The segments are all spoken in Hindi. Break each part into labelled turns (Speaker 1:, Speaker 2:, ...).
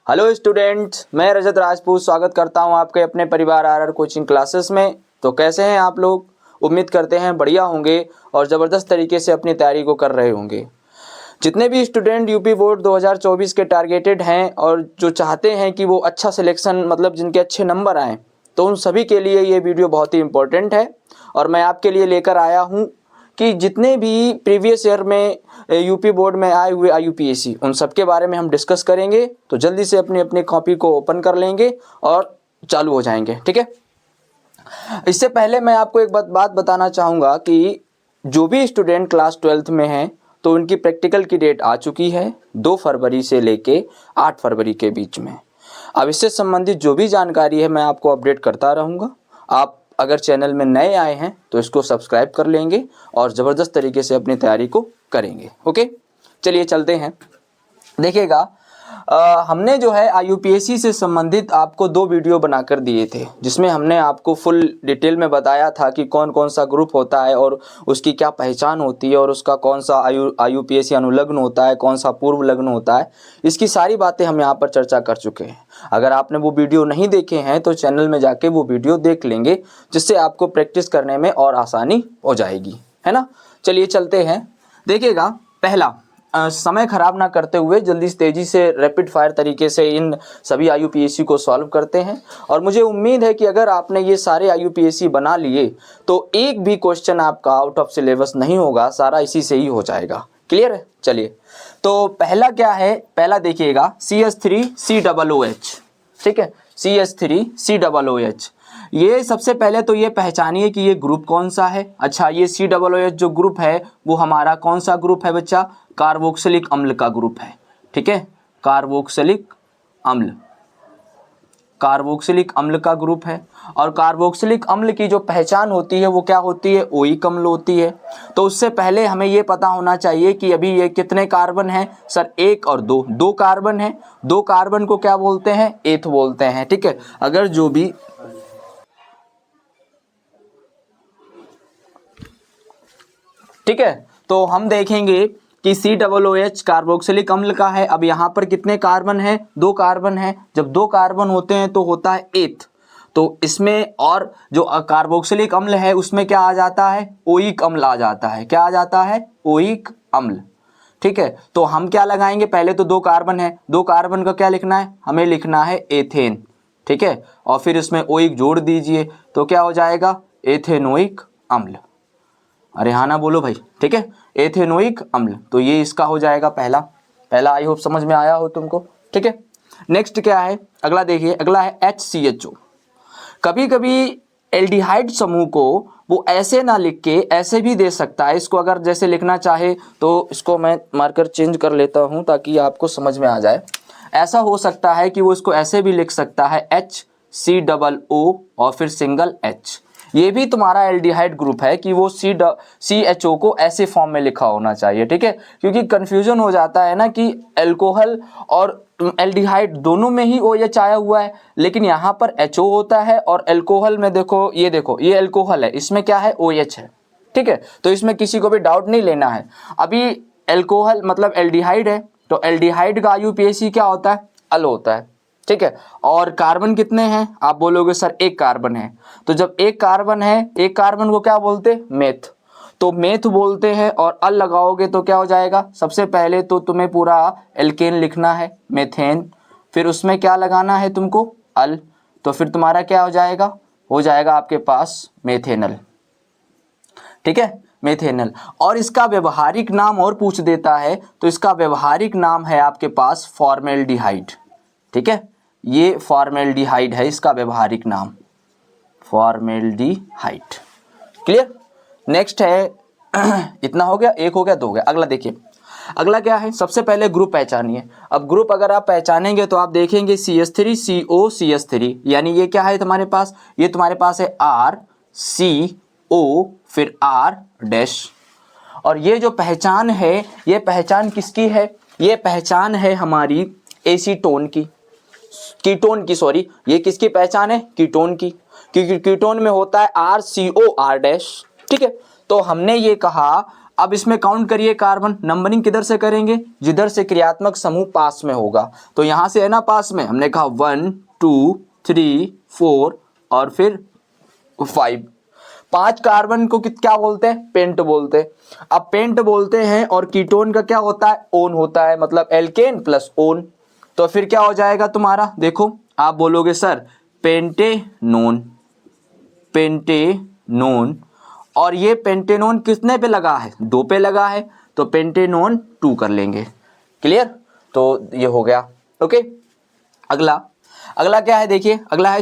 Speaker 1: हेलो स्टूडेंट्स, मैं रजत राजपूत स्वागत करता हूं आपके अपने परिवार आरआर कोचिंग क्लासेस में। तो कैसे हैं आप लोग? उम्मीद करते हैं बढ़िया होंगे और ज़बरदस्त तरीके से अपनी तैयारी को कर रहे होंगे। जितने भी स्टूडेंट यूपी बोर्ड 2024 के टारगेटेड हैं और जो चाहते हैं कि वो अच्छा सिलेक्शन मतलब जिनके अच्छे नंबर आएँ, तो उन सभी के लिए ये वीडियो बहुत ही इम्पोर्टेंट है। और मैं आपके लिए लेकर आया हूँ कि जितने भी प्रीवियस ईयर में यूपी बोर्ड में आए हुए IUPAC उन सब के बारे में हम डिस्कस करेंगे। तो जल्दी से अपनी अपनी कॉपी को ओपन कर लेंगे और चालू हो जाएंगे, ठीक है। इससे पहले मैं आपको एक बात बताना चाहूँगा कि जो भी स्टूडेंट क्लास 12th में हैं तो उनकी प्रैक्टिकल की डेट आ चुकी है 2 फरवरी से लेके 8 फरवरी के बीच में। अब इससे संबंधित जो भी जानकारी है मैं आपको अपडेट करता रहूँगा। आप अगर चैनल में नए आए हैं तो इसको सब्सक्राइब कर लेंगे और ज़बरदस्त तरीके से अपनी तैयारी को करेंगे। ओके, चलिए चलते हैं। देखिएगा, हमने जो है IUPAC से संबंधित आपको 2 वीडियो बनाकर दिए थे, जिसमें हमने आपको फुल डिटेल में बताया था कि कौन कौन सा ग्रुप होता है और उसकी क्या पहचान होती है और उसका कौन सा IUPAC अनुलग्न होता है, कौन सा पूर्व लग्न होता है। इसकी सारी बातें हम यहाँ पर चर्चा कर चुके हैं। अगर आपने वो वीडियो नहीं देखे हैं तो चैनल में जाके वो वीडियो देख लेंगे, जिससे आपको प्रैक्टिस करने में और आसानी हो जाएगी, है ना। चलिए चलते हैं। देखिएगा, पहला समय खराब ना करते हुए जल्दी तेज़ी से रैपिड फायर तरीके से इन सभी IUPAC को सॉल्व करते हैं। और मुझे उम्मीद है कि अगर आपने ये सारे IUPAC बना लिए तो एक भी क्वेश्चन आपका आउट ऑफ सिलेबस नहीं होगा, सारा इसी से ही हो जाएगा। क्लियर है? चलिए, तो पहला क्या है? पहला देखिएगा CH3COOH, ठीक है, CH3COOH। ये सबसे पहले तो ये पहचानिए कि ये ग्रुप कौन सा है। अच्छा, ये COOH जो ग्रुप है वो हमारा कौन सा ग्रुप है बच्चा? कार्बोक्सिलिक अम्ल का ग्रुप है, ठीक है। कार्बोक्सिलिक अम्ल का ग्रुप है। और कार्बोक्सिलिक अम्ल की जो पहचान होती है वो क्या होती है? ओइक अम्ल होती है। तो उससे पहले हमें ये पता होना चाहिए कि अभी ये कितने कार्बन हैं सर? 1 और 2, 2 कार्बन हैं। 2 कार्बन को क्या बोलते हैं? एथ बोलते हैं, ठीक है। अगर जो भी ठीक है, तो हम देखेंगे कि COOH कार्बोक्सिलिक अम्ल का है। अब यहाँ पर कितने कार्बन है? 2 कार्बन है। जब 2 कार्बन होते हैं तो होता है एथ। तो इसमें और जो कार्बोक्सिलिक अम्ल है उसमें क्या आ जाता है? ओइक अम्ल आ जाता है। क्या आ जाता है? ओइक अम्ल, ठीक है। तो हम क्या लगाएंगे? पहले तो 2 कार्बन है, 2 कार्बन का क्या लिखना है? हमें लिखना है एथेन, ठीक है। और फिर इसमें ओइक जोड़ दीजिए तो क्या हो जाएगा? एथेनोइक अम्ल। अरे हाँ ना बोलो भाई, ठीक है, एथेनोइक अम्ल। तो ये इसका हो जाएगा पहला। आई होप समझ में आया हो तुमको, ठीक है। नेक्स्ट क्या है? अगला देखिए, अगला है HCHO। कभी कभी एल्डिहाइड समूह को वो ऐसे ना लिख के ऐसे भी दे सकता है। इसको अगर जैसे लिखना चाहे तो इसको मैं मार्कर चेंज कर लेता हूँ ताकि आपको समझ में आ जाए। ऐसा हो सकता है कि वो इसको ऐसे भी लिख सकता है HCOO और फिर सिंगल H। ये भी तुम्हारा एल्डिहाइड ग्रुप है कि वो CHO को ऐसे फॉर्म में लिखा होना चाहिए, ठीक है। क्योंकि कंफ्यूजन हो जाता है ना कि अल्कोहल और एल्डिहाइड दोनों में ही OH आया हुआ है, लेकिन यहाँ पर HO होता है और अल्कोहल में देखो ये अल्कोहल है, इसमें क्या है? OH है, ठीक है। तो इसमें किसी को भी डाउट नहीं लेना है। अभी अल्कोहल मतलब एल्डिहाइड है, तो एल्डिहाइड का IUPAC क्या होता है? अल होता है, ठीक है। और कार्बन कितने हैं? आप बोलोगे सर 1 कार्बन है। तो जब 1 कार्बन है, 1 कार्बन को क्या बोलते? मेथ। तो मेथ बोलते हैं और अल लगाओगे तो क्या हो जाएगा? सबसे पहले तो तुम्हें पूरा एल्केन लिखना है, मेथेन। फिर उसमें क्या लगाना है तुमको? अल। तो फिर तुम्हारा क्या हो जाएगा? हो जाएगा आपके पास मेथेनल, ठीक है, मेथेनल। और इसका व्यवहारिक नाम और पूछ देता है तो इसका व्यवहारिक नाम है आपके पास फॉर्मेल्डिहाइड, ठीक है। ये फॉर्मेल्डिहाइड है इसका व्यवहारिक नाम, फॉर्मेल्डिहाइड। क्लियर? नेक्स्ट है इतना हो गया, 1 हो गया, 2 हो गया। अगला देखिए, अगला क्या है? सबसे पहले ग्रुप पहचानिए। अब ग्रुप अगर आप पहचानेंगे तो आप देखेंगे CH3COCH3, यानी ये क्या है तुम्हारे पास? ये तुम्हारे पास है RCO फिर R डैश। और ये जो पहचान है, ये पहचान किसकी है? ये पहचान है हमारी एसीटोन की, कीटोन की, सॉरी। ये किसकी पहचान है? कीटोन की, क्योंकि कीटोन में होता है RCO R डैश, ठीक है। तो हमने ये कहा अब इसमें काउंट करिए कार्बन, नंबरिंग किधर से करेंगे, जिधर से क्रियात्मक समूह पास में होगा। तो यहाँ से है ना पास में, हमने कहा 1 2 3 4 और फिर 5। 5 कार्बन को क्या बोलते हैं, पेंट बोलते हैं। अब पेंट बोलते हैं और कीटोन का क्या होता है, ओन होता है, मतलब एल्केन प्लस ओन। तो फिर क्या हो जाएगा तुम्हारा, देखो आप बोलोगे सर पेंटेनोन, पेंटेनोन, और ये पेंटेनोन कितने पे लगा है, 2 पे लगा है, तो पेंटेनोन 2 कर लेंगे। क्लियर, तो ये हो गया। ओके, अगला क्या है, देखिए अगला है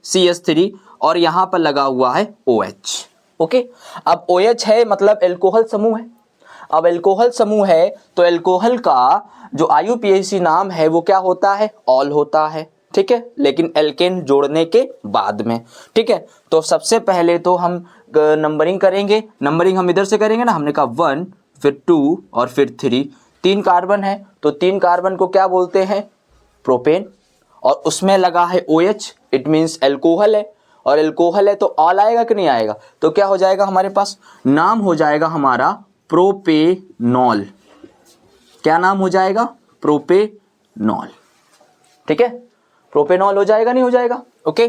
Speaker 1: CH3 और यहाँ पर लगा हुआ है OH। ओके, अब OH है मतलब एल्कोहल समूह है। अब एल्कोहल समूह है तो एल्कोहल का जो IUPAC नाम है वो क्या होता है, ऑल होता है। ठीक है, लेकिन एल्केन जोड़ने के बाद में। ठीक है, तो सबसे पहले तो हम नंबरिंग करेंगे। नंबरिंग हम इधर से करेंगे ना, हमने कहा 1 फिर 2 और फिर 3। 3 कार्बन है तो 3 कार्बन को क्या बोलते हैं, प्रोपेन, और उसमें लगा है OH, इट मीन्स एल्कोहल है, और एल्कोहल है तो ऑल आएगा कि नहीं आएगा, तो क्या हो जाएगा हमारे पास, नाम हो जाएगा हमारा प्रोपेनॉल। क्या नाम हो जाएगा, प्रोपेनॉल। ठीक है, प्रोपेनॉल हो जाएगा, नहीं हो जाएगा। ओके,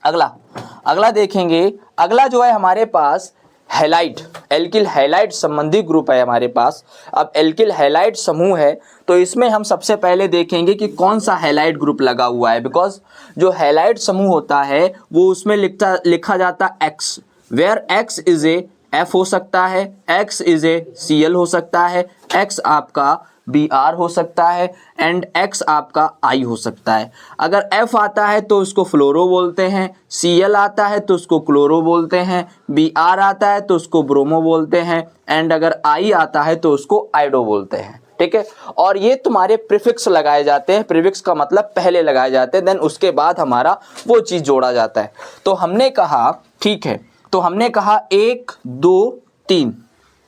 Speaker 1: अगला देखेंगे। अगला जो है हमारे पास हैलाइड, एल्किल हैलाइड संबंधी ग्रुप है हमारे पास। अब एल्किल हैलाइड समूह है तो इसमें हम सबसे पहले देखेंगे कि कौन सा हैलाइड ग्रुप लगा हुआ है, बिकॉज जो हैलाइड समूह होता है वो उसमें लिखा जाता X, where X is a F हो सकता है, X इज ए Cl हो सकता है, X आपका Br हो सकता है एंड X आपका I हो सकता है। अगर F आता है तो उसको फ्लोरो बोलते हैं, Cl आता है तो उसको क्लोरो बोलते हैं, Br आता है तो उसको ब्रोमो बोलते हैं एंड अगर I आता है तो उसको आइडो बोलते हैं। ठीक है, और ये तुम्हारे प्रीफिक्स लगाए जाते हैं। प्रीफिक्स का मतलब पहले लगाए जाते हैं, देन उसके बाद हमारा वो चीज़ जोड़ा जाता है। तो हमने कहा ठीक है, तो हमने कहा 1 2 3,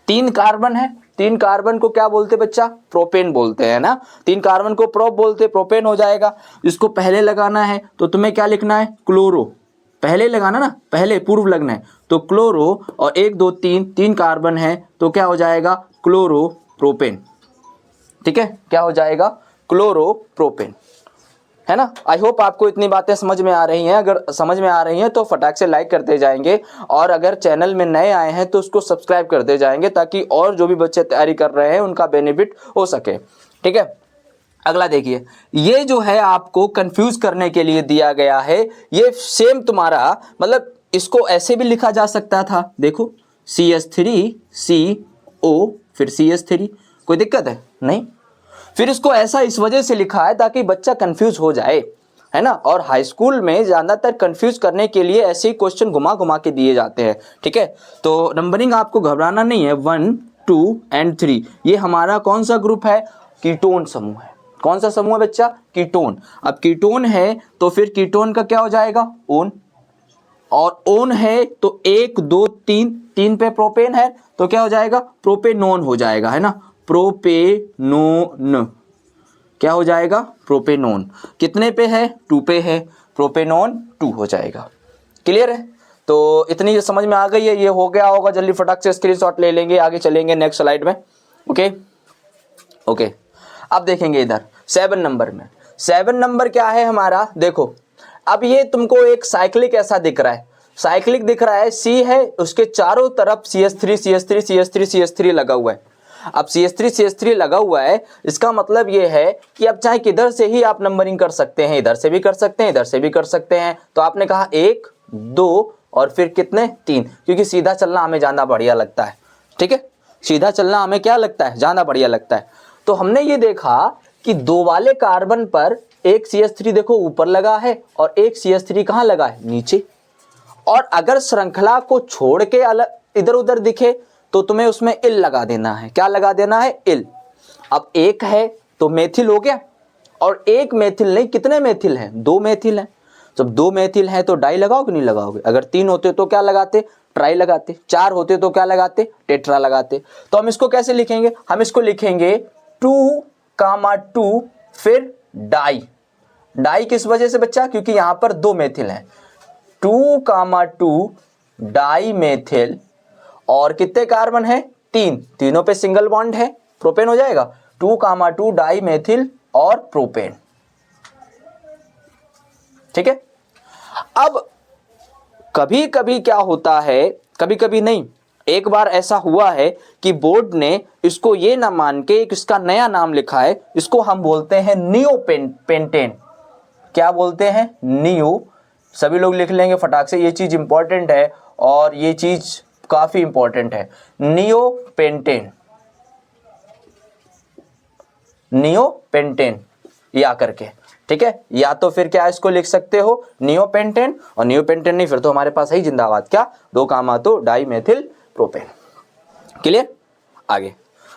Speaker 1: 3 कार्बन है। 3 कार्बन को क्या बोलते बच्चा, प्रोपेन बोलते हैं ना। 3 कार्बन को प्रोप बोलते, प्रोपेन हो जाएगा। इसको पहले लगाना है तो तुम्हें क्या लिखना है, क्लोरो, पहले लगाना ना, पहले पूर्व लगना है, तो क्लोरो, और 1 2 3 कार्बन है तो क्या हो जाएगा, क्लोरो प्रोपेन। ठीक है, क्या हो जाएगा, क्लोरो प्रोपेन, है ना। आई होप आपको इतनी बातें समझ में आ रही हैं। अगर समझ में आ रही हैं तो फटाक से लाइक करते जाएंगे, और अगर चैनल में नए आए हैं तो उसको सब्सक्राइब करते जाएंगे, ताकि और जो भी बच्चे तैयारी कर रहे हैं उनका बेनिफिट हो सके। ठीक है, अगला देखिए, ये जो है आपको कंफ्यूज करने के लिए दिया गया है। ये सेम तुम्हारा मतलब इसको ऐसे भी लिखा जा सकता था, देखो CH3CO फिर CH3, कोई दिक्कत है नहीं। फिर इसको ऐसा इस वजह से लिखा है ताकि बच्चा कंफ्यूज हो जाए, है ना। और हाई स्कूल में ज़्यादातर कंफ्यूज करने के लिए ऐसे ही क्वेश्चन घुमा घुमा के दिए जाते हैं। ठीक है, तो नंबरिंग आपको घबराना नहीं है, 1 2 एंड 3। ये हमारा कौन सा ग्रुप है, कीटोन समूह है। कौन सा समूह है बच्चा, कीटोन। अब कीटोन है तो फिर कीटोन का क्या हो जाएगा, ओन, और ओन है तो 1 2 3, 3 पे प्रोपेन है तो क्या हो जाएगा, प्रोपेनोन हो जाएगा, है ना, प्रोपेनोन। क्या हो जाएगा, प्रोपेनोन। कितने पे है, 2 पे है, प्रोपेनोन 2 हो जाएगा। क्लियर है, तो इतनी समझ में आ गई है, ये हो गया होगा। जल्दी फटाक से स्क्रीनशॉट ले लेंगे, आगे चलेंगे नेक्स्ट स्लाइड में। ओके, अब देखेंगे इधर 7 नंबर में। 7 नंबर क्या है हमारा, देखो अब ये तुमको एक साइक्लिक ऐसा दिख रहा है, साइक्लिक दिख रहा है, C है, उसके चारों तरफ CH3 लगा हुआ है। अब CH3 लगा हुआ है, इसका मतलब ये है कि अब चाहे किधर से ही आप नंबरिंग कर सकते हैं, इधर से भी कर सकते हैं, इधर से भी कर सकते हैं। तो आपने कहा 1 2 और फिर कितने, 3, क्योंकि सीधा चलना हमें ज़्यादा बढ़िया लगता है। ठीक है, सीधा चलना हमें क्या लगता है, ज़्यादा बढ़िया लगता है। तो हमने ये देखा कि 2 वाले कार्बन पर एक CH3 देखो ऊपर लगा है और एक CH3 कहाँ लगा है, नीचे। और अगर श्रृंखला को छोड़ के अलग इधर उधर दिखे तो तुम्हें उसमें इल लगा देना है। क्या लगा देना है, इल। अब एक है तो मेथिल हो गया, और एक मेथिल नहीं, कितने मेथिल हैं, 2 मेथिल हैं। जब 2 मेथिल हैं तो डाई लगाओगे नहीं लगाओगे। अगर 3 होते तो क्या लगाते, ट्राई लगाते। 4 होते तो क्या लगाते, टेट्रा लगाते। तो हम इसको कैसे लिखेंगे, हम इसको लिखेंगे 2, फिर डाई। डाई किस वजह से बच्चा, क्योंकि यहां पर 2 मेथिल हैं, 2, 2 डाई मेथिल, और कितने कार्बन है, 3, तीनों पे सिंगल बॉन्ड है, प्रोपेन हो जाएगा 2,2 डाई मेथिल और प्रोपेन। ठीक है। अब कभी कभी क्या होता है, कभी कभी नहीं, एक बार ऐसा हुआ है कि बोर्ड ने इसको ये ना मान के एक इसका नया नाम लिखा है, इसको हम बोलते हैं नियोपेंटेन। क्या बोलते हैं, नियो। सभी लोग लिख लेंगे फटाक से, ये चीज इंपॉर्टेंट है और ये चीज काफी इंपॉर्टेंट है, नियोपेंटेन, नियोपेंटेन या करके। ठीक है, या तो फिर क्या इसको लिख सकते हो नियोपेंटेन, और नियोपेंटेन नहीं फिर तो हमारे पास है जिंदाबाद क्या, 2,2 डाई मेथिल प्रोपेन। क्लियर। आगे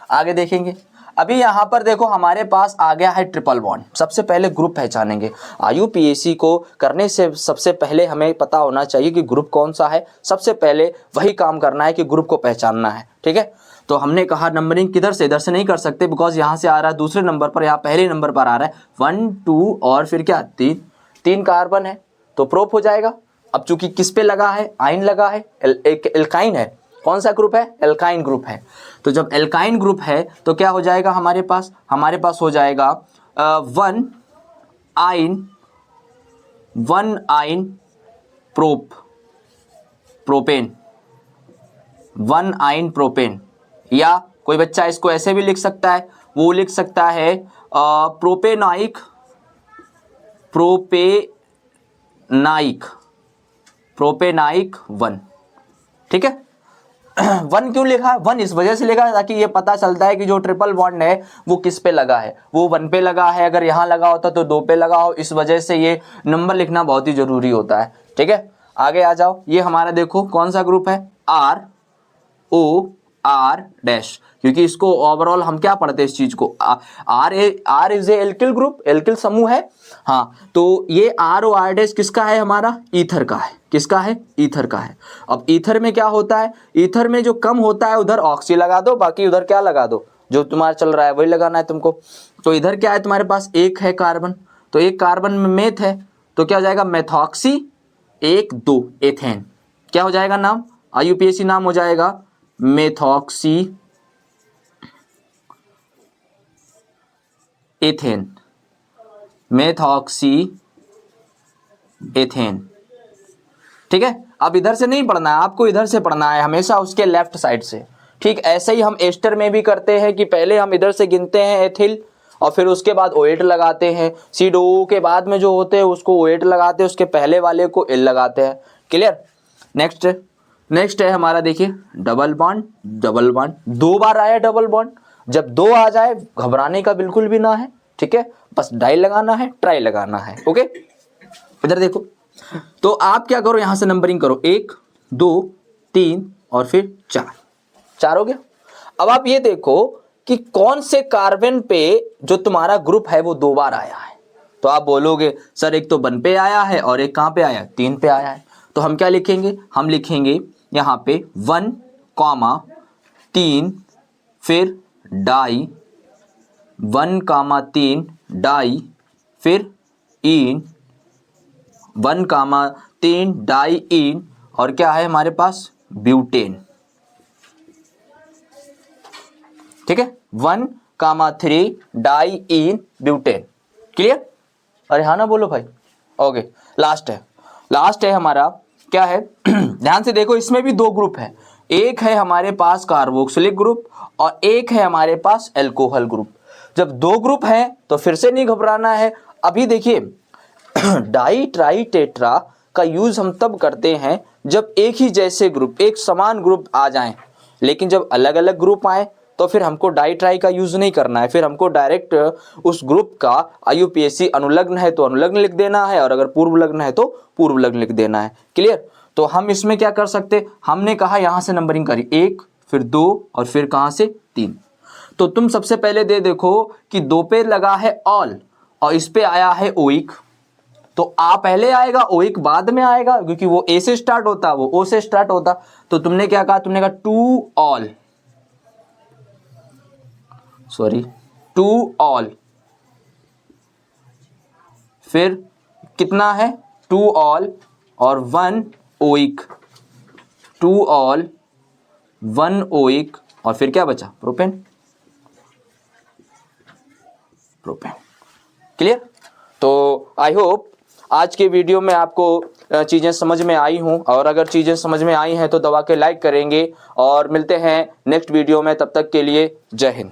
Speaker 1: आगे देखेंगे। अभी यहां पर देखो हमारे पास आ गया है ट्रिपल बॉन्ड। सबसे पहले ग्रुप पहचानेंगे। IUPAC को करने से सबसे पहले हमें पता होना चाहिए कि ग्रुप कौन सा है। सबसे पहले वही काम करना है कि ग्रुप को पहचानना है। ठीक है, तो हमने कहा नंबरिंग किधर से, इधर से नहीं कर सकते, बिकॉज यहाँ से आ रहा है दूसरे नंबर पर, यहाँ पहले नंबर पर आ रहा है 1 2 और फिर क्या 3 कार्बन है तो प्रोप हो जाएगा। अब चूंकि किस पे लगा है, आइन लगा है, एक एल्काइन है। कौन सा ग्रुप है, एल्काइन ग्रुप है। तो जब एल्काइन ग्रुप है तो क्या हो जाएगा हमारे पास हो जाएगा 1 आइन प्रोपेन, 1 आइन प्रोपेन। या कोई बच्चा इसको ऐसे भी लिख सकता है, वो लिख सकता है प्रोपेनाइक 1। ठीक है, 1 क्यों लिखा है, 1 इस वजह से लिखा है ताकि ये पता चलता है कि जो ट्रिपल बॉन्ड है वो किस पे लगा है, वो 1 पे लगा है। अगर यहाँ लगा होता तो 2 पे लगा हो, इस वजह से ये नंबर लिखना बहुत ही जरूरी होता है। ठीक है, आगे आ जाओ। ये हमारा देखो कौन सा ग्रुप है, ROR डैश, क्योंकि इसको ओवरऑल हम क्या पढ़ते हैं इस चीज को, R is a alkyl group, alkyl समूह है। हाँ, तो ये ROR डैश किसका है, हमारा ईथर का है। किसका है, ईथर का है। अब ईथर में क्या होता है, ईथर में जो कम होता है उधर ऑक्सी लगा दो, बाकी उधर क्या लगा दो, जो तुम्हारा चल रहा है वही लगाना है तुमको। तो इधर क्या है, तुम्हारे पास एक है कार्बन, तो एक कार्बन में मेथ है, तो क्या हो जाएगा मेथॉक्सी 1 2 एथेन। क्या हो जाएगा नाम, IUPAC नाम हो जाएगा मेथॉक्सी एथेन, मेथॉक्सी एथेन। ठीक है, अब इधर से नहीं पढ़ना है आपको, इधर से पढ़ना है हमेशा उसके लेफ्ट साइड से। ठीक, ऐसे ही हम एस्टर में भी करते हैं कि पहले हम इधर से गिनते हैं एथिल और फिर उसके बाद OH लगाते हैं, COO के बाद में जो होते हैं उसको OH लगाते हैं, उसके पहले वाले को L लगाते हैं। क्लियर। नेक्स्ट है हमारा, देखिए डबल बॉन्ड। 2 बार आया डबल बॉन्ड, जब 2 आ जाए घबराने का बिल्कुल भी ना है। ठीक है, बस डाई लगाना है, ट्राई लगाना है। ओके, इधर देखो, तो आप क्या करो, यहां से नंबरिंग करो 1 2 3 और फिर 4 हो गया। अब आप ये देखो कि कौन से कार्बन पे जो तुम्हारा ग्रुप है वो 2 बार आया है। तो आप बोलोगे सर एक तो 1 पे आया है और एक कहां पे आया, 3 पे आया है। तो हम क्या लिखेंगे, हम लिखेंगे यहां पे 1 3 फिर डाई, 1 3 डाई फिर इन, 1 3 डाई इन, और क्या है हमारे पास ब्यूटेन। ठीक है, 1 3 डाई इन ब्यूटेन। क्लियर। अरे हाँ ना बोलो भाई। ओके, लास्ट है हमारा, क्या है ध्यान से देखो, इसमें भी 2 ग्रुप है। एक है हमारे पास कार्बोक्सिलिक ग्रुप और एक है हमारे पास एल्कोहल ग्रुप। जब 2 ग्रुप है तो फिर से नहीं घबराना है। अभी देखिए डाई ट्राई टेट्रा का यूज हम तब करते हैं जब एक ही जैसे ग्रुप, एक समान ग्रुप आ जाएं, लेकिन जब अलग अलग ग्रुप आए तो फिर हमको डाई ट्राई का यूज नहीं करना है। फिर हमको डायरेक्ट उस ग्रुप का IUPAC अनुलग्न है तो अनुलग्न लिख देना है, और अगर पूर्व लग्न है तो पूर्व लग्न लिख देना है। क्लियर। तो हम इसमें क्या कर सकते, हमने कहा यहां से नंबरिंग करी 1 फिर 2 और फिर कहां से 3। तो तुम सबसे पहले देखो कि 2 पे लगा है ऑल और इस पे आया है ओइक, तो आ पहले आएगा ओइक बाद में आएगा, क्योंकि वो ए से स्टार्ट होता, वो ओ से स्टार्ट होता। तो तुमने क्या कहा, तुमने कहा 2 ऑल, फिर कितना है 2 ऑल और 1 ओइक, 2 ऑल 1 ओइक और फिर क्या बचा, प्रोपेन। प्रोपेन। क्लियर। तो आई होप आज के वीडियो में आपको चीज़ें समझ में आई हूँ, और अगर चीज़ें समझ में आई हैं तो दबा के लाइक करेंगे, और मिलते हैं नेक्स्ट वीडियो में। तब तक के लिए जय हिंद।